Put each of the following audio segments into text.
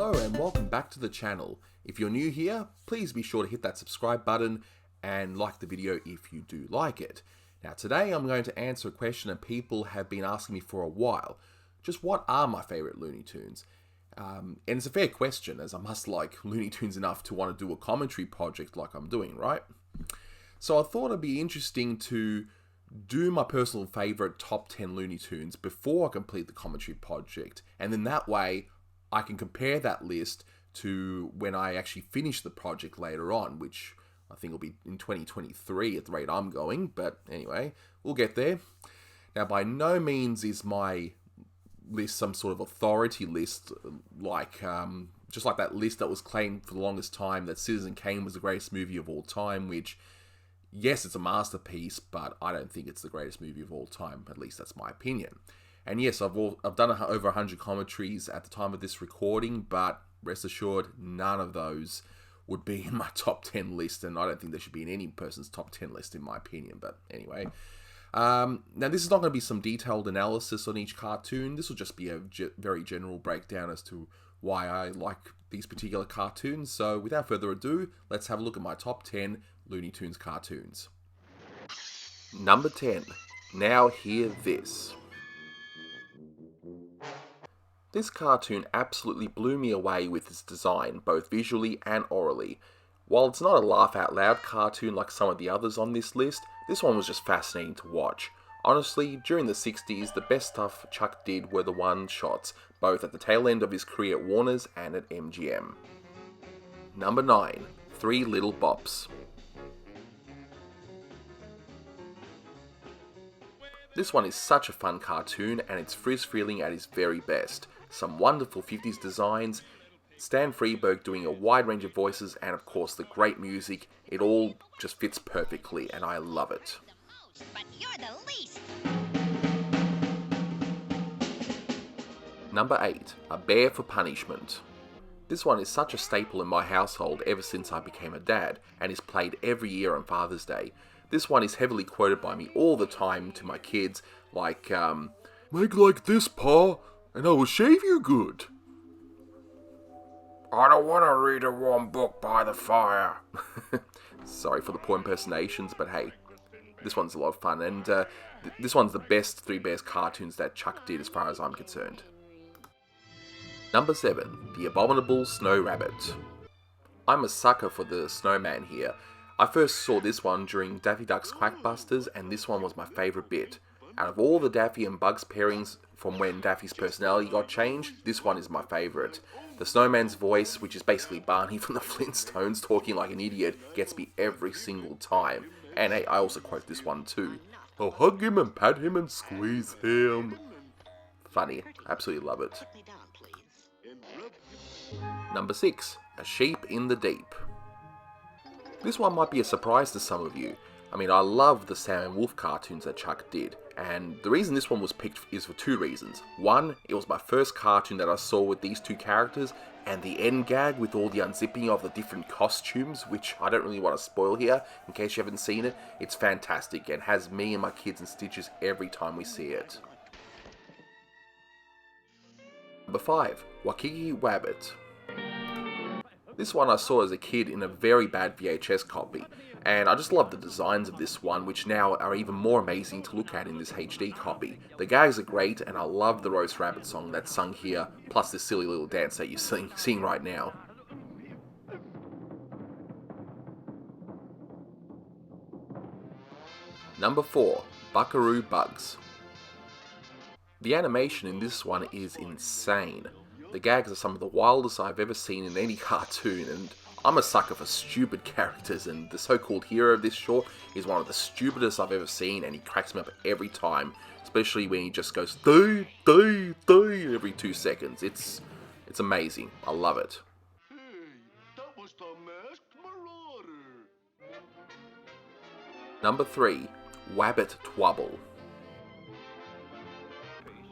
Hello and welcome back to the channel. If you're new here, please be sure to hit that subscribe button and like the video if you do like it. Now today I'm going to answer a question that people have been asking me for a while. Just what are my favourite Looney Tunes? And it's a fair question, as I must like Looney Tunes enough to want to do a commentary project like I'm doing, right? So I thought it'd be interesting to do my personal favourite top 10 Looney Tunes before I complete the commentary project, and then that way I can compare that list to when I actually finish the project later on, which I think will be in 2023 at the rate I'm going, but anyway, we'll get there. Now, by no means is my list some sort of authority list, like just like that list that was claimed for the longest time that Citizen Kane was the greatest movie of all time, which, yes, it's a masterpiece, but I don't think it's the greatest movie of all time. At least that's my opinion. And yes, I've done over 100 commentaries at the time of this recording, but rest assured, none of those would be in my top 10 list, and I don't think they should be in any person's top 10 list, in my opinion. But anyway, now this is not going to be some detailed analysis on each cartoon. This will just be a very general breakdown as to why I like these particular cartoons. So without further ado, let's have a look at my top 10 Looney Tunes cartoons. Number 10. Now Hear This. This cartoon absolutely blew me away with its design, both visually and orally. While it's not a laugh-out-loud cartoon like some of the others on this list, this one was just fascinating to watch. Honestly, during the 60s, the best stuff Chuck did were the one-shots, both at the tail end of his career at Warner's and at MGM. Number 9. Three Little Bops. This one is such a fun cartoon, and it's frizz-feeling at his very best. Some wonderful 50s designs, Stan Freberg doing a wide range of voices, and of course the great music. It all just fits perfectly, and I love it. But you're the least. Number 8. A Bear for Punishment. This one is such a staple in my household ever since I became a dad, and is played every year on Father's Day. This one is heavily quoted by me all the time to my kids, like, "Make like this, Pa, and I will shave you good." "I don't want to read a warm book by the fire." Sorry for the poor impersonations, but hey, this one's a lot of fun, and this one's the best Three Bears cartoons that Chuck did as far as I'm concerned. Number 7. The Abominable Snow Rabbit. I'm a sucker for the snowman here. I first saw this one during Daffy Duck's Quackbusters, and this one was my favourite bit. Out of all the Daffy and Bugs pairings from when Daffy's personality got changed, this one is my favourite. The snowman's voice, which is basically Barney from the Flintstones talking like an idiot, gets me every single time. And hey, I also quote this one too. "I'll hug him and pat him and squeeze him." Funny, absolutely love it. Number 6. A Sheep in the Deep. This one might be a surprise to some of you. I mean, I love the Sam and Wolf cartoons that Chuck did, and the reason this one was picked is for two reasons. One, it was my first cartoon that I saw with these two characters, and the end gag with all the unzipping of the different costumes, which I don't really want to spoil here, in case you haven't seen it. It's fantastic, and has me and my kids in stitches every time we see it. Number 5. Wakiki Wabbit. This one I saw as a kid in a very bad VHS copy, and I just love the designs of this one, which now are even more amazing to look at in this HD copy. The gags are great, and I love the Roast Rabbit song that's sung here, plus this silly little dance that you're seeing right now. Number 4. Buckaroo Bugs. The animation in this one is insane. The gags are some of the wildest I've ever seen in any cartoon, and I'm a sucker for stupid characters, and the so-called hero of this short is one of the stupidest I've ever seen, and he cracks me up every time, especially when he just goes "dee, dee, dee" every 2 seconds. It's amazing. I love it. Hey, that was the Masked Marauder. Number 3. Wabbit Twubble.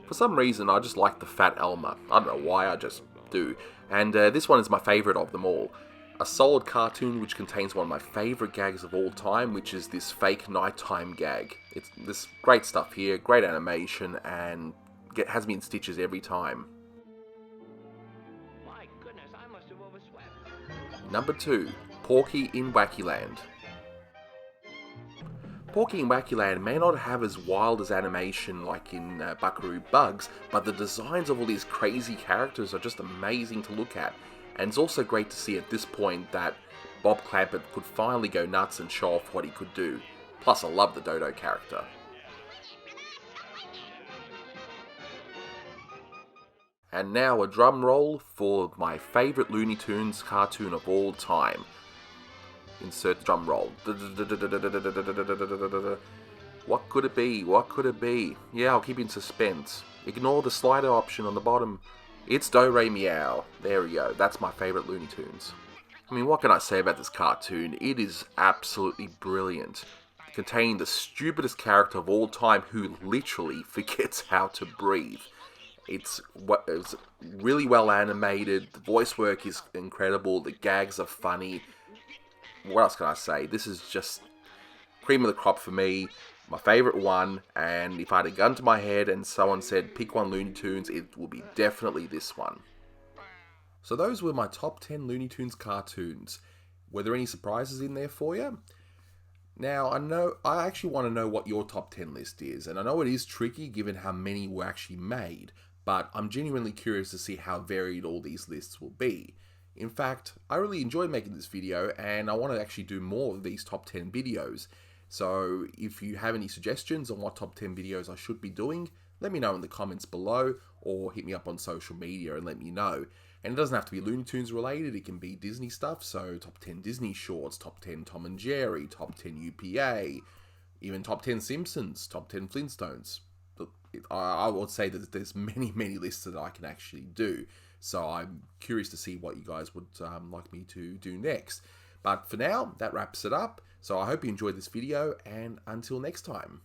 For some reason, I just like the fat Elmer. I don't know why, I just do. And this one is my favourite of them all. A solid cartoon which contains one of my favourite gags of all time, which is this fake nighttime gag. It's this great stuff here, great animation, and has me in stitches every time. My goodness, Number 2, Porky in Wackyland. Porky in Wackyland may not have as wild as animation like in Buckaroo Bugs, but the designs of all these crazy characters are just amazing to look at, and it's also great to see at this point that Bob Clampett could finally go nuts and show off what he could do. Plus, I love the Dodo character. And now a drum roll for my favourite Looney Tunes cartoon of all time. Insert drum roll. What could it be? What could it be? Yeah, I'll keep you in suspense. Ignore the slider option on the bottom. It's Do Re Meow. There we go. That's my favourite Looney Tunes. I mean, what can I say about this cartoon? It is absolutely brilliant. Containing the stupidest character of all time who literally forgets how to breathe. It's really well animated, the voice work is incredible, the gags are funny. What else can I say? This is just cream of the crop for me, my favourite one, and if I had a gun to my head and someone said pick one Looney Tunes, it will be definitely this one. So those were my top 10 Looney Tunes cartoons. Were there any surprises in there for you? Now, I actually want to know what your top 10 list is, and I know it is tricky given how many were actually made, but I'm genuinely curious to see how varied all these lists will be. In fact, I really enjoyed making this video, and I want to actually do more of these top 10 videos. So if you have any suggestions on what top 10 videos I should be doing, let me know in the comments below, or hit me up on social media and let me know. And it doesn't have to be Looney Tunes related, it can be Disney stuff, so top 10 Disney shorts, top 10 Tom and Jerry, top 10 UPA, even top 10 Simpsons, top 10 Flintstones. I would say that there's many lists that I can actually do, so I'm curious to see what you guys would like me to do next. But for now, that wraps it up, so I hope you enjoyed this video, and until next time.